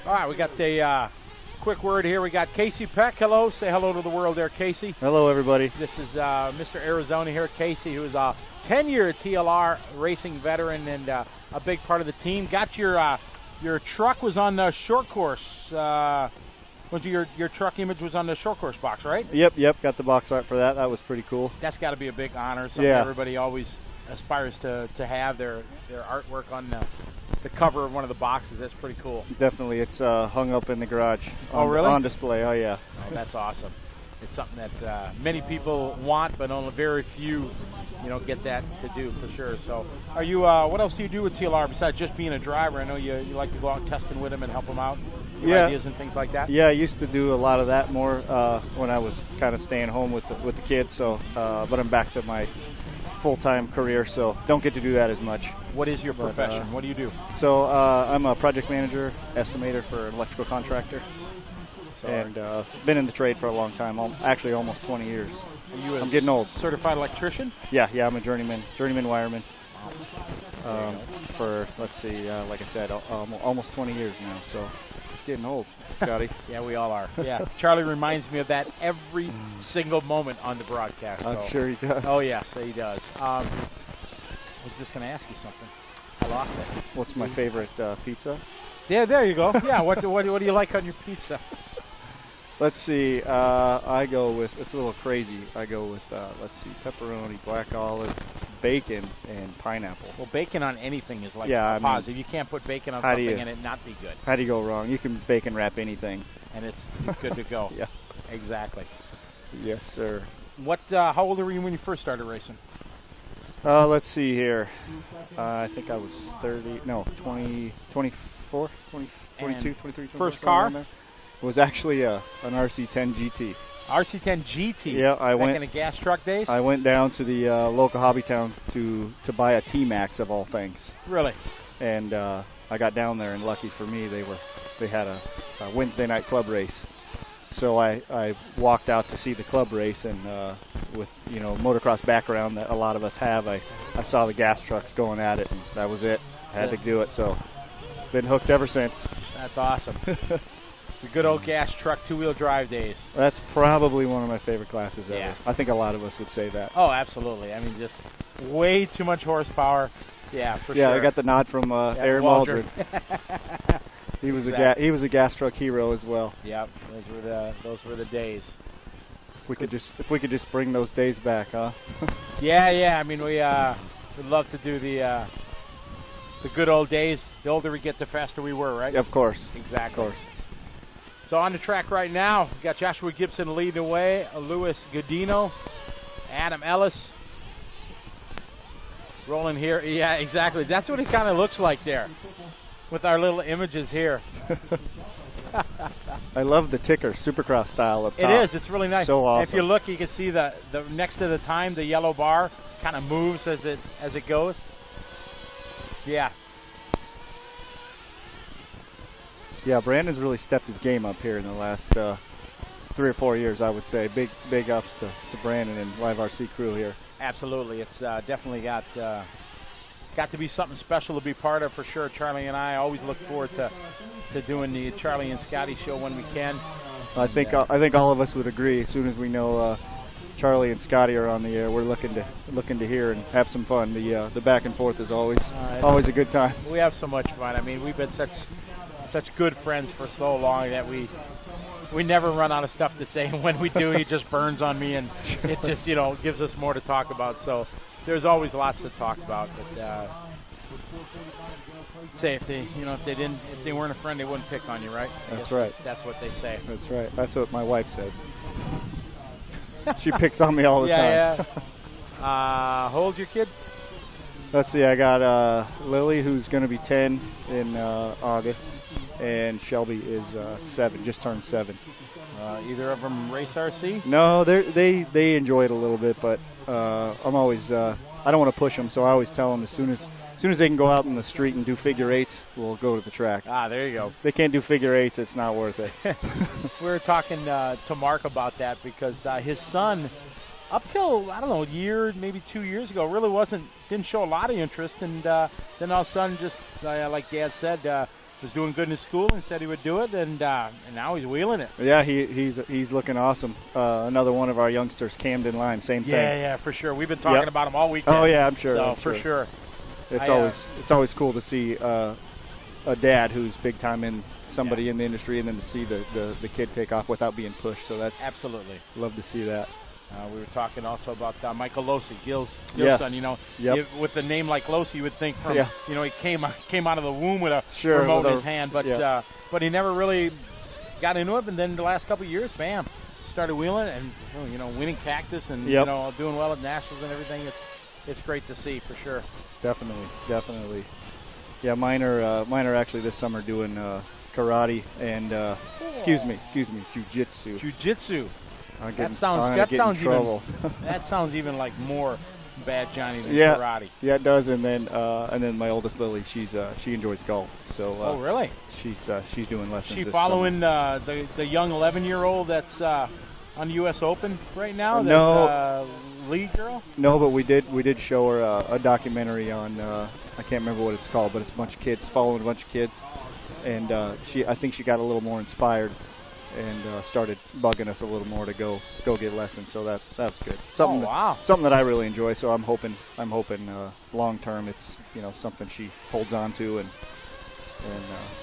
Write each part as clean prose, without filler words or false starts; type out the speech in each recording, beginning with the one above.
All right, we got a quick word here. We got Casey Peck. Hello. Say hello to the world there, Casey. Hello, everybody. This is Mr. Arizona here, Casey, who is a 10-year TLR racing veteran and a big part of the team. Got your truck was on the short course. Your truck image was on the short course box, right? Yep. Got the box art for that. That was pretty cool. That's got to be a big honor. Something everybody always aspires to have their artwork on the cover of one of the boxes. That's pretty cool. Definitely. It's hung up in the garage. Really? On display. Oh, yeah. Oh, that's awesome. It's something that many people want, but only very few, get that to do for sure. So, are you? What else do you do with TLR besides just being a driver? I know you like to go out testing with them and help them out. Ideas and things like that. Yeah, I used to do a lot of that more when I was kind of staying home with the kids. So, but I'm back to my full-time career, so don't get to do that as much. What is your profession? What do you do? So I'm a project manager, estimator for an electrical contractor. And been in the trade for a long time, actually almost 20 years. I'm getting old. Certified electrician? Yeah, I'm a journeyman wireman. For, let's see, like I said, almost 20 years now, so getting old, Scotty. Yeah, we all are. Yeah, Charlie reminds me of that every single moment on the broadcast. I'm sure he does. Oh, yes, he does. I was just going to ask you something. I lost it. What's my favorite pizza? Yeah, there you go. Yeah, what do you like on your pizza? Let's see. I go with, it's a little crazy. I go with, let's see, pepperoni, black olive, bacon, and pineapple. Well, bacon on anything is like positive. You can't put bacon on something and it not be good. How do you go wrong? You can bacon wrap anything. And it's good to go. Yeah. Exactly. Yes, sir. How old were you when you first started racing? Let's see here. I think I was 20, 24, 20, 22, 23. First car? It was actually an RC10 GT. RC10 GT? Yeah, I went in the gas truck days? I went down to the local hobby town to buy a T-Max of all things. Really? And I got down there, and lucky for me, they had a Wednesday night club race. So I walked out to see the club race, and with motocross background that a lot of us have, I saw the gas trucks going at it, and that was it. I had to do it, so been hooked ever since. That's awesome. The good old gas truck two-wheel drive days. That's probably one of my favorite classes ever. Yeah. I think a lot of us would say that. Oh, absolutely. I mean, just way too much horsepower. Yeah, for sure. Yeah, I got the nod from Aaron Waldron. He was he was a gas truck hero as well. Yep, those were the days. If we could just bring those days back, huh? Yeah. I mean, we'd love to do the good old days. The older we get, the faster we were, right? Of course. Exactly. Of course. So on the track right now, we've got Joshua Gibson leading the way, Luis Godino, Adam Ellis rolling here. Yeah, exactly. That's what he kind of looks like there with our little images here. I love the ticker, Supercross style up top. It is. It's really nice. So awesome. If you look, you can see the next to the time, the yellow bar kind of moves as it goes. Yeah. Yeah, Brandon's really stepped his game up here in the last 3 or 4 years, I would say. Big ups to Brandon and LiveRC crew here. Absolutely. It's definitely got to be something special to be part of for sure. Charlie and I always look forward to doing the Charlie and Scotty show when we can. I think all of us would agree. As soon as we know Charlie and Scotty are on the air, we're looking to hear and have some fun. The back and forth is always a good time. We have so much fun. I mean, we've been such good friends for so long that we never run out of stuff to say. And when we do, he just burns on me, and it just gives us more to talk about. So there's always lots to talk about. But say if they weren't a friend, they wouldn't pick on you, right? That's right. That's what they say. That's right. That's what my wife says. She picks on me all the time. Yeah. How old your kids? Let's see. I got Lily, who's going to be 10 in August, and Shelby is 7, just turned 7. Either of them race RC? No, they enjoy it a little bit, but I'm always I don't want to push them, so I always tell them as soon as they can go out in the street and do figure eights, we'll go to the track. There you go. If they can't do figure eights, it's not worth it. We were talking to Mark about that because his son up till, I don't know, a year, maybe 2 years ago, really didn't show a lot of interest. And then all of a sudden, just like Dad said, was doing good in school and said he would do it, and now he's wheeling it. Yeah, he's looking awesome. Another one of our youngsters, Camden Lime, same thing. Yeah, for sure. We've been talking about him all weekend. Oh yeah, I'm sure. So I'm for sure. It's always cool to see a dad who's big time in somebody in the industry, and then to see the kid take off without being pushed. So that's absolutely love to see that. We were talking also about Michael Losi, Gil's yes. son. You know, yep. With a name like Losi, you would think from you know, he came out of the womb with a sure, remote in his hand, but he never really got into it. And then the last couple of years, bam, started wheeling and you know, winning Cactus and you know, doing well at nationals and everything. It's great to see for sure. Definitely. Yeah, mine are actually this summer doing karate and excuse me, jujitsu. Jujitsu. That sounds even like more bad Johnny than yeah, karate. Yeah, it does. And then my oldest Lily, she enjoys golf. So oh really? She's doing lessons. She this following summer. the young 11-year-old that's on the U.S. Open right now. No, lead girl. No, but we did show her a documentary on I can't remember what it's called, but it's a bunch of kids following a bunch of kids, and I think she got a little more inspired and started bugging us a little more to go get lessons. So that was good. Something that I really enjoy. So I'm hoping long term it's, you know, something she holds on to and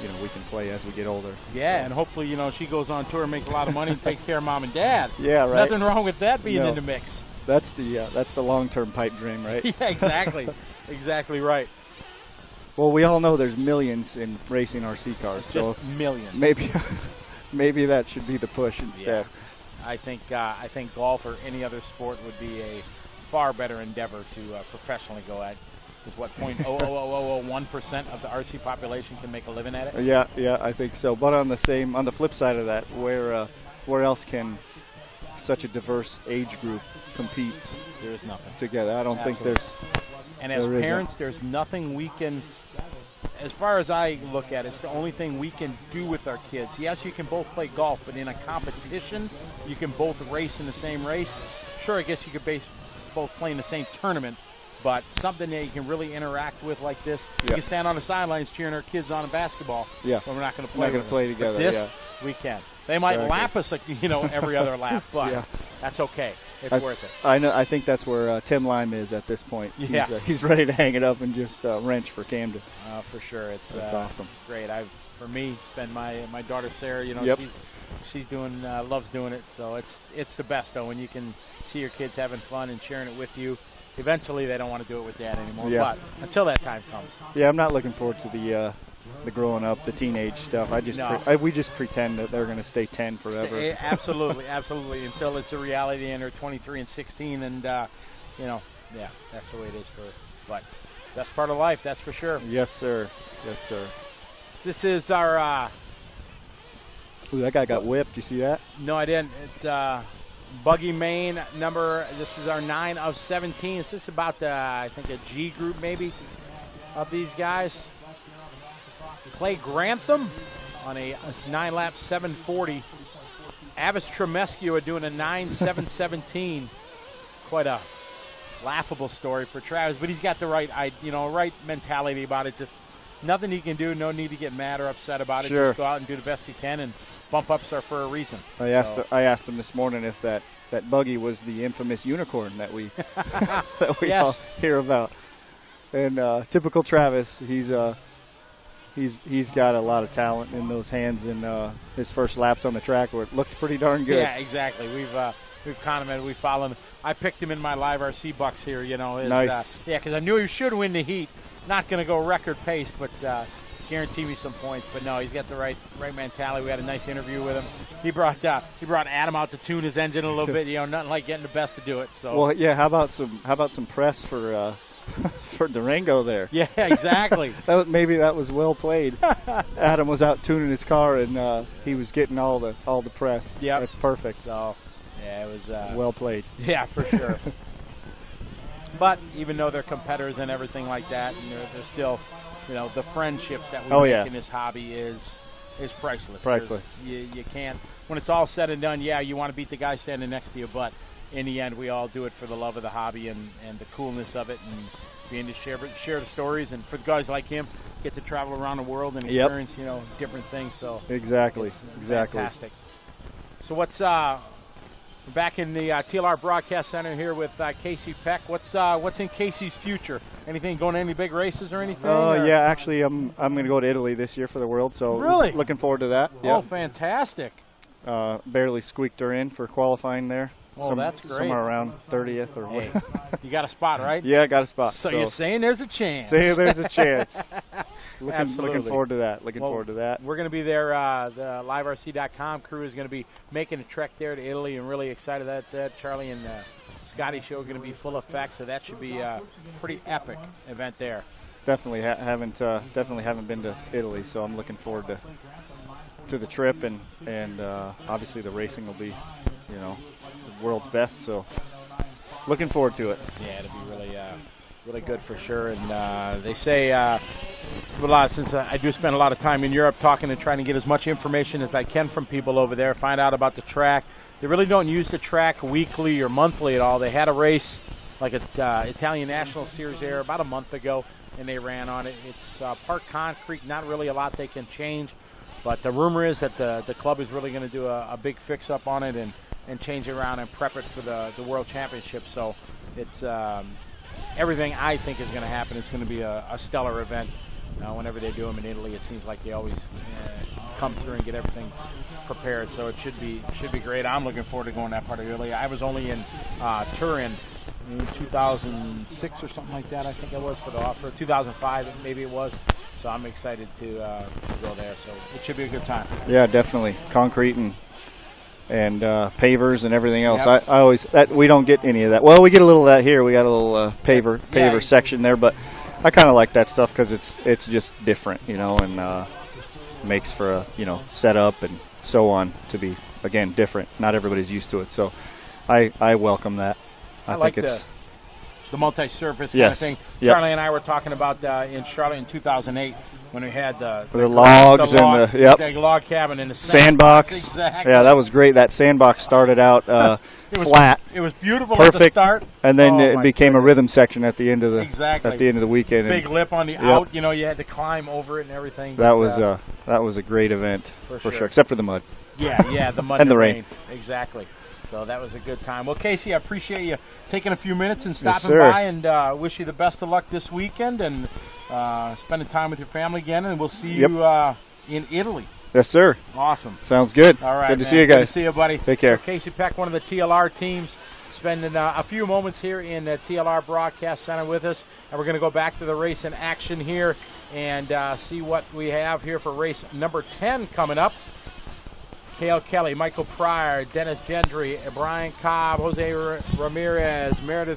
you know, we can play as we get older. Yeah, so. And hopefully, you know, she goes on tour, makes a lot of money, and takes care of mom and dad. Yeah, right. Nothing wrong with that being in the mix. That's the long-term pipe dream, right? Yeah, exactly. Exactly right. Well, we all know there's millions in racing RC cars. Just millions. Maybe that should be the push instead. Yeah. I think golf or any other sport would be a far better endeavor to professionally go at. Is what 0.00001% of the RC population can make a living at it? Yeah, I think so. But on the flip side of that, where else can such a diverse age group compete? There is nothing together. I don't think there's. And as parents, there's nothing we can. As far as I look at it, it's the only thing we can do with our kids. Yes, you can both play golf, but in a competition, you can both race in the same race. Sure, I guess you could both play in the same tournament. But something that you can really interact with like this, you can stand on the sidelines cheering our kids on in basketball. Yeah, but we're not going to play. Not going to play together. But this, we can. They might lap us, like, you know, every other lap, but that's okay. It's worth it. I know. I think that's where Tim Lime is at this point. Yeah, he's ready to hang it up and just wrench for Camden. For sure, that's awesome. Great. For me, it's been my daughter Sarah. You know, she's doing loves doing it. So it's the best though when you can see your kids having fun and sharing it with you. Eventually, they don't want to do it with Dad anymore. Yeah. But until that time comes. Yeah, I'm not looking forward to the growing up, the teenage stuff. We just pretend that they're going to stay 10 forever. Absolutely, until it's a reality and they're 23 and 16, and you know, that's the way it is but that's part of life, that's for sure. Yes, sir. This is our. Ooh, that guy got whipped. You see that? No, I didn't. It's Buggy Main number. This is our 9 of 17. It's just about I think a G group maybe of these guys. Clay Grantham on a 9-lap 740. Avis Tremescu are doing a 9.717. Quite a laughable story for Travis, but he's got the right mentality about it. Just nothing he can do. No need to get mad or upset about it. Sure. Just go out and do the best he can, and bump ups are for a reason. I asked him this morning if that buggy was the infamous unicorn that we all hear about. And typical Travis, he's got a lot of talent in those hands, and his first laps on the track where it looked pretty darn good. Yeah, exactly. We've commented, we followed him. I picked him in my LiveRC bucks here. You know, nice. Because I knew he should win the heat. Not going to go record pace, but guarantee me some points. But no, he's got the right mentality. We had a nice interview with him. He brought Adam out to tune his engine a little bit. You know, nothing like getting the best to do it. So well, yeah. How about some press for for Durango there? Yeah, exactly. Maybe that was well played. Adam was out tuning his car, and he was getting all the press. Yeah, that's perfect. So yeah, it was well played. Yeah, for sure. But even though they're competitors and everything like that, and they're still, you know, the friendships that we make in this hobby is priceless. Priceless. You can't, when it's all said and done, you want to beat the guy standing next to you, but in the end, we all do it for the love of the hobby and the coolness of it, and being to share the stories. And for guys like him, get to travel around the world and experience, you know, different things. So exactly. Fantastic. So what's back in the TLR Broadcast Center here with Casey Peck? What's in Casey's future? Anything going to any big races or anything? Oh yeah, actually I'm going to go to Italy this year for the World, so really looking forward to that. Oh, yep. Fantastic! Barely squeaked her in for qualifying there. Oh, that's great. Somewhere around 30th or hey, you got a spot, right? Yeah, I got a spot. So you're saying there's a chance? Saying there's a chance. Absolutely. Looking forward to that. Looking forward to that. We're going to be there. The LiveRC.com crew is going to be making a trek there to Italy, and really excited that Charlie and Scotty show are going to be full effect. So that should be a pretty epic event there. Definitely haven't been to Italy, so I'm looking forward to the trip, and obviously the racing will be, you know, the world's best. So looking forward to it. Yeah, it'll be really good for sure. And they say, since I do spend a lot of time in Europe talking and trying to get as much information as I can from people over there, find out about the track. They really don't use the track weekly or monthly at all. They had a race like at Italian National Series there about a month ago, and they ran on it. It's part concrete, not really a lot they can change. But the rumor is that the club is really going to do a big fix-up on it and change it around and prep it for the World Championship. So it's everything I think is going to happen. It's going to be a stellar event. Whenever they do them in Italy, it seems like they always come through and get everything prepared. So it should be great. I'm looking forward to going that part of Italy. I was only in Turin in 2006 or something like that. I think it was for the offer. 2005 maybe it was. So I'm excited to go there. So it should be a good time. Yeah, definitely. Concrete and pavers and everything else. Yep. I always we don't get any of that. Well, we get a little of that here. We got a little paver section there, but I kind of like that stuff because it's just different, you know, and makes for a, you know, setup and so on to be, again, different. Not everybody's used to it, so I welcome that. I like think it's the multi-surface kind of thing. Yep. Charlie and I were talking about in Charlotte in 2008 when we had the logs and the log cabin and the sandbox. Exactly. Yeah, that was great. That sandbox started out flat. It was beautiful perfect, at the start, and then it became a rhythm section at the end of the weekend. Big lip on the out. You know, you had to climb over it and everything. That was a great event for sure, except for the mud. Yeah, the mud and the rain. Exactly. So that was a good time. Well, Casey, I appreciate you taking a few minutes and stopping by, and wish you the best of luck this weekend and spending time with your family again. And we'll see you in Italy. Yes, sir. Awesome. Sounds good. All right, good to see you guys. Good to see you, buddy. Take care. So Casey Peck, one of the TLR teams, spending a few moments here in the TLR Broadcast Center with us. And we're going to go back to the race in action here and see what we have here for race number 10 coming up. Cale Kelly, Michael Pryor, Dennis Gendry, Brian Cobb, Jose Ramirez, Meredith